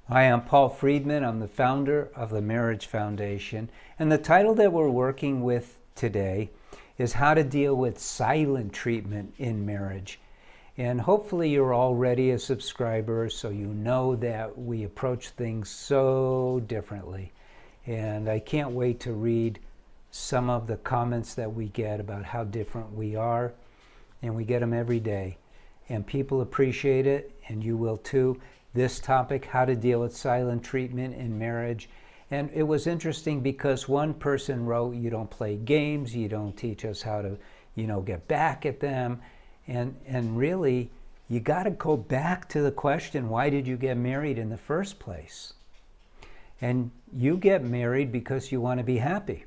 Hi, I'm Paul Friedman. I'm the founder of the Marriage Foundation. And the title that we're working with today is How to Deal with Silent Treatment in Marriage. And hopefully you're already a subscriber, so you know that we approach things so differently. And I can't wait to read some of the comments that we get about how different we are. And we get them every day. And people appreciate it, and you will too. This topic, how to deal with silent treatment in marriage. And it was interesting because one person wrote, you don't play games, you don't teach us how to, get back at them. And really, you got to go back to the question, why did you get married in the first place? And you get married because you want to be happy,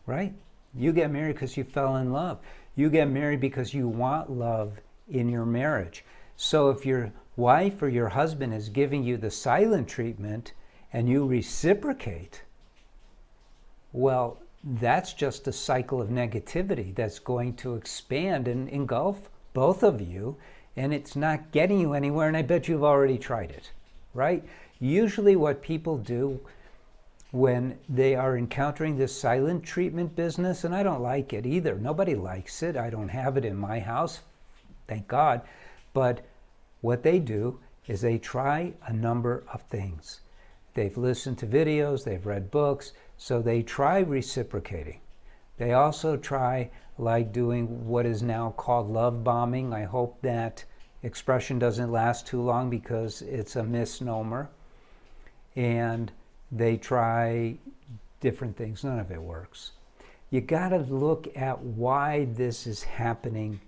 right? You get married because you fell in love. You get married because you want love in your marriage. So if your wife or your husband is giving you the silent treatment and you reciprocate, well, that's just a cycle of negativity that's going to expand and engulf both of you, and it's not getting you anywhere, and I bet you've already tried it, right? Usually what people do when they are encountering this silent treatment business, and I don't like it either. Nobody likes it. I don't have it in my house, thank God. But what they do is they try a number of things. They've listened to videos, they've read books, so they try reciprocating. They also try doing what is now called love bombing. I hope that expression doesn't last too long because it's a misnomer. And they try different things. None of it works. You got to look at why this is happening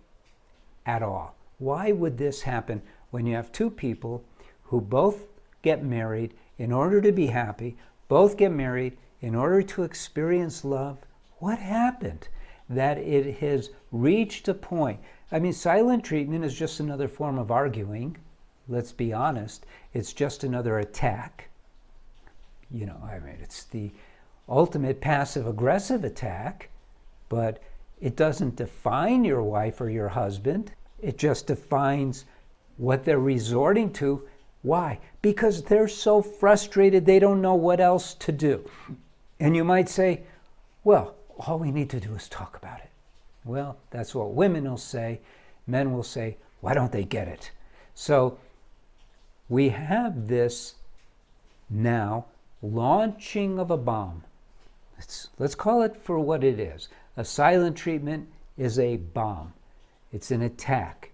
at all. Why would this happen when you have two people who both get married in order to be happy, both get married in order to experience love? What happened that it has reached a point? I mean, silent treatment is just another form of arguing. Let's be honest. It's just another attack. It's the ultimate passive-aggressive attack, but it doesn't define your wife or your husband. It just defines what they're resorting to. Why? Because they're so frustrated they don't know what else to do. And you might say, well, all we need to do is talk about it. Well, that's what women will say. Men will say, why don't they get it? So we have this now launching of a bomb. Let's call it for what it is. A silent treatment is a bomb. It's an attack.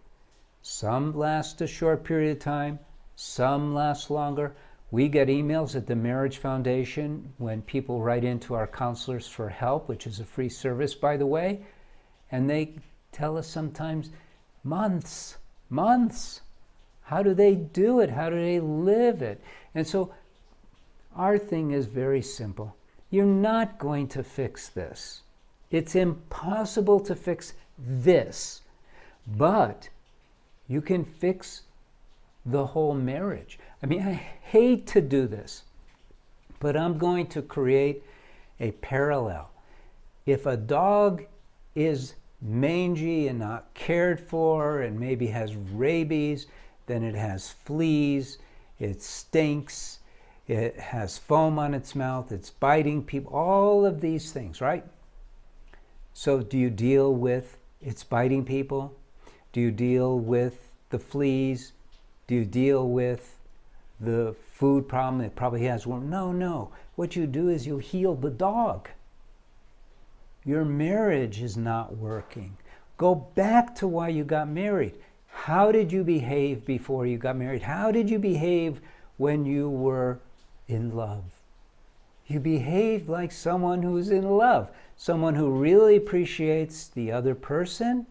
Some last a short period of time, some last longer. We get emails at the Marriage Foundation when people write into our counselors for help, which is a free service, by the way, and they tell us sometimes months. How do they do it? How do they live it? And so our thing is very simple. You're not going to fix this. It's impossible to fix this. But you can fix the whole marriage. I mean, I hate to do this, but I'm going to create a parallel. If a dog is mangy and not cared for and maybe has rabies, then it has fleas, it stinks, it has foam on its mouth, it's biting people, all of these things, right? So do you deal with it's biting people? Do you deal with the fleas? Do you deal with the food problem? It probably has worm. No. What you do is you heal the dog. Your marriage is not working. Go back to why you got married. How did you behave before you got married? How did you behave when you were in love? You behaved like someone who's in love, someone who really appreciates the other person,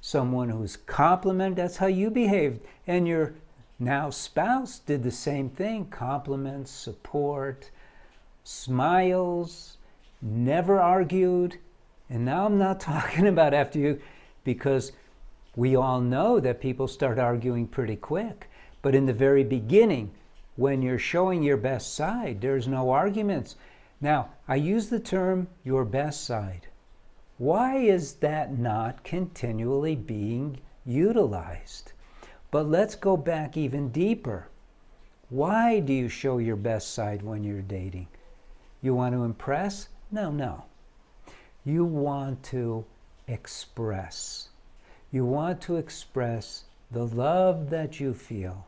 someone who's complimented. That's how you behaved. And your now spouse did the same thing. Compliments, support, smiles, never argued. And now I'm not talking about after you, because we all know that people start arguing pretty quick. But in the very beginning, when you're showing your best side, there's no arguments. Now, I use the term your best side. Why is that not continually being utilized? But let's go back even deeper. Why do you show your best side when you're dating? You want to impress? No. You want to express. You want to express the love that you feel.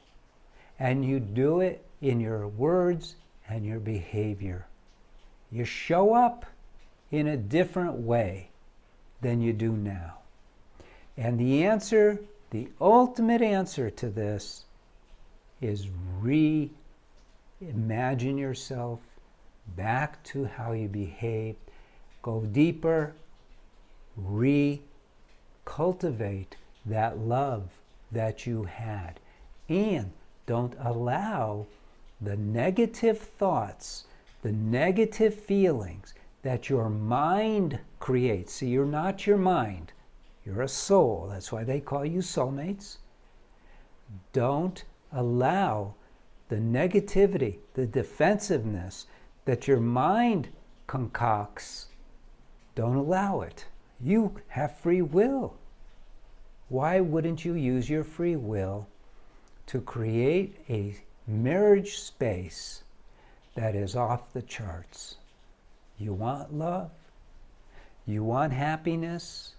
And you do it in your words and your behavior. You show up in a different way than you do now. And the answer, the ultimate answer to this is reimagine yourself back to how you behaved. Go deeper, cultivate that love that you had. And don't allow the negative thoughts, the negative feelings that your mind creates. See, you're not your mind. You're a soul. That's why they call you soulmates. Don't allow the negativity, the defensiveness that your mind concocts. Don't allow it. You have free will. Why wouldn't you use your free will to create a marriage space that is off the charts? You want love? You want happiness?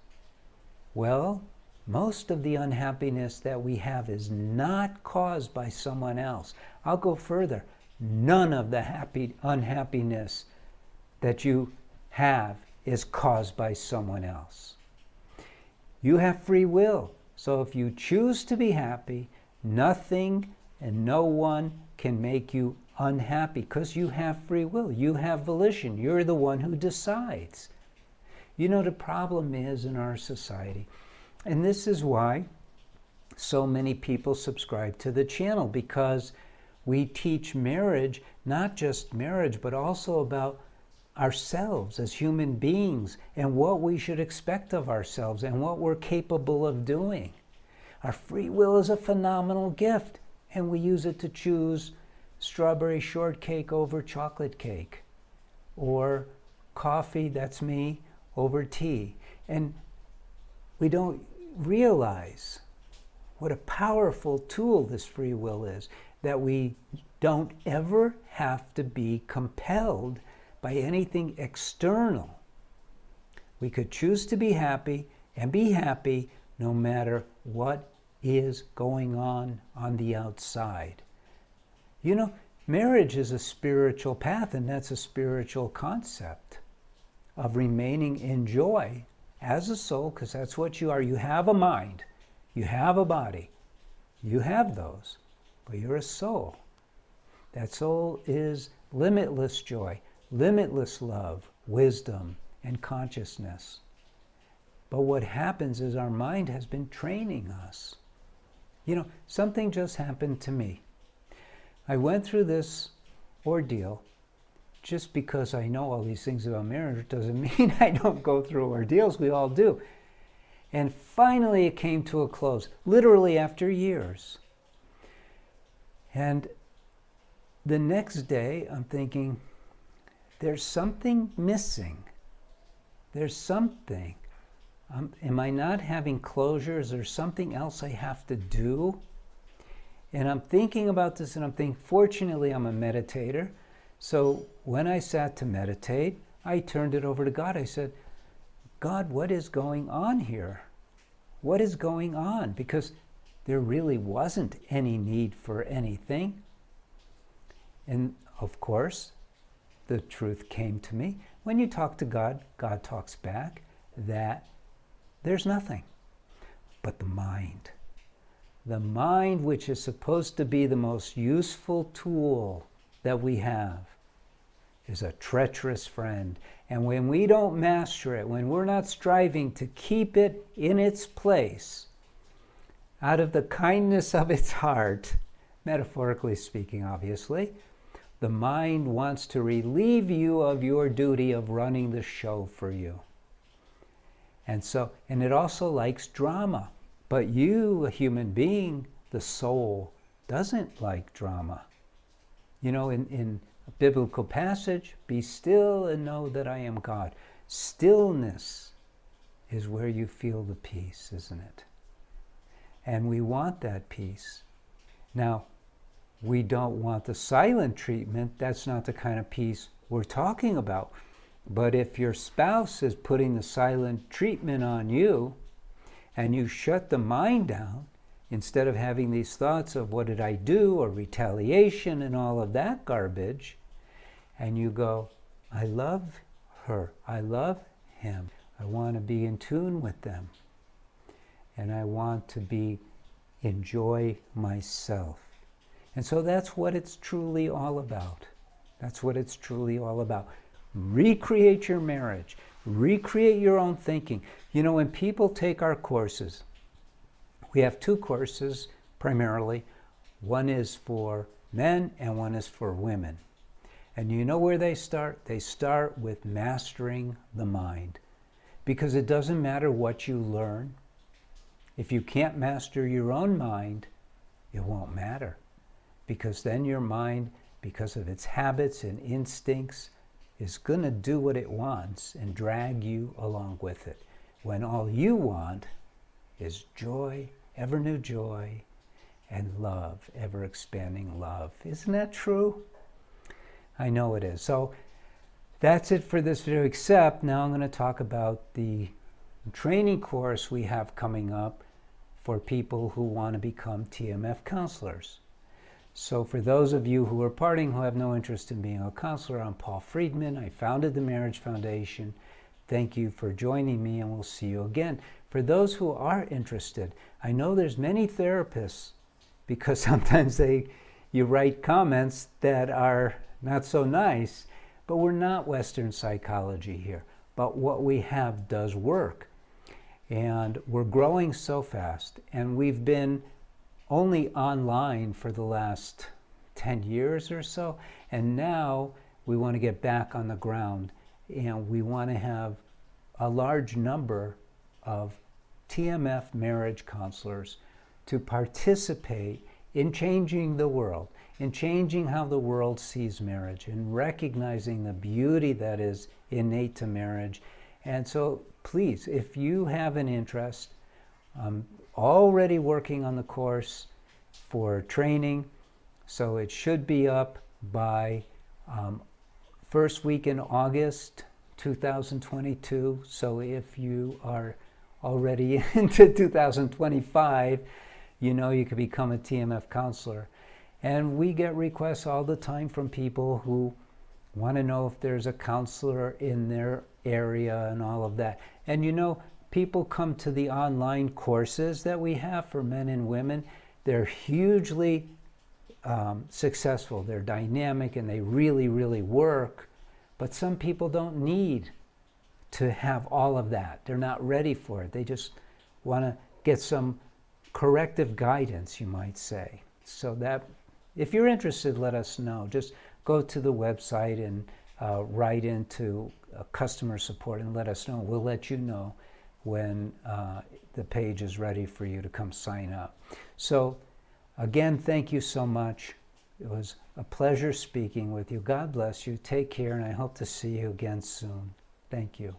Well, most of the unhappiness that we have is not caused by someone else. I'll go further. None of the unhappiness that you have is caused by someone else. You have free will. So if you choose to be happy, nothing and no one can make you unhappy because you have free will. You have volition. You're the one who decides. You know, the problem is in our society, and this is why so many people subscribe to the channel, because we teach marriage, not just marriage, but also about ourselves as human beings and what we should expect of ourselves and what we're capable of doing. Our free will is a phenomenal gift, and we use it to choose strawberry shortcake over chocolate cake, or coffee, that's me, over tea. And we don't realize what a powerful tool this free will is, that we don't ever have to be compelled by anything external. We could choose to be happy and be happy no matter what is going on the outside. You know, marriage is a spiritual path, and that's a spiritual concept of remaining in joy as a soul, because that's what you are. You have a mind, you have a body, you have those, but you're a soul. That soul is limitless joy, limitless love, wisdom, and consciousness. But what happens is our mind has been training us. You know, something just happened to me. I went through this ordeal. Just because I know all these things about marriage doesn't mean I don't go through ordeals. We all do. And finally it came to a close, literally after years. And the next day I'm thinking, there's something missing. There's something. Am I not having closure? Is there something else I have to do? And I'm thinking about this, and I'm thinking, fortunately I'm a meditator. So when I sat to meditate, I turned it over to God. I said, God, what is going on here? What is going on? Because there really wasn't any need for anything. And of course, the truth came to me. When you talk to God, God talks back, that there's nothing. But the mind, which is supposed to be the most useful tool that we have, is a treacherous friend. And when we don't master it, when we're not striving to keep it in its place, out of the kindness of its heart, metaphorically speaking, obviously, the mind wants to relieve you of your duty of running the show for you. And it also likes drama. But you, a human being, the soul, doesn't like drama. You know, in a biblical passage, be still and know that I am God. Stillness is where you feel the peace, isn't it? And we want that peace. Now, we don't want the silent treatment, that's not the kind of peace we're talking about. But if your spouse is putting the silent treatment on you and you shut the mind down, instead of having these thoughts of what did I do or retaliation and all of that garbage, and you go, I love her, I love him, I want to be in tune with them, and I want to enjoy myself. And so that's what it's truly all about. That's what it's truly all about. Recreate your marriage. Recreate your own thinking. You know, when people take our courses, we have two courses primarily. One is for men and one is for women. And you know where they start? They start with mastering the mind. Because it doesn't matter what you learn. If you can't master your own mind, it won't matter. Because then your mind, because of its habits and instincts, is going to do what it wants and drag you along with it. When all you want is joy, ever new joy, and love, ever expanding love. Isn't that true? I know it is. So that's it for this video, except now I'm going to talk about the training course we have coming up for people who want to become TMF counselors. So for those of you who are parting, who have no interest in being a counselor, I'm Paul Friedman. I founded the Marriage Foundation. Thank you for joining me, and we'll see you again. For those who are interested, I know there's many therapists, because sometimes you write comments that are not so nice, but we're not Western psychology here. But what we have does work. And we're growing so fast, and we've been only online for the last 10 years or so, and now we want to get back on the ground, and we want to have a large number of TMF marriage counselors to participate in changing the world, in changing how the world sees marriage, and recognizing the beauty that is innate to marriage. And so please, if you have an interest, already working on the course for training, so it should be up by first week in August 2022. So if you are already into 2025, you know you could become a TMF counselor. And we get requests all the time from people who want to know if there's a counselor in their area and all of that. And you know, people come to the online courses that we have for men and women. They're hugely successful. They're dynamic and they really, really work. But some people don't need to have all of that. They're not ready for it. They just want to get some corrective guidance, you might say. So that, if you're interested, let us know. Just go to the website and write into customer support and let us know. We'll let you know when the page is ready for you to come sign up. So again, thank you so much. It was a pleasure speaking with you. God bless you. Take care, and I hope to see you again soon. Thank you.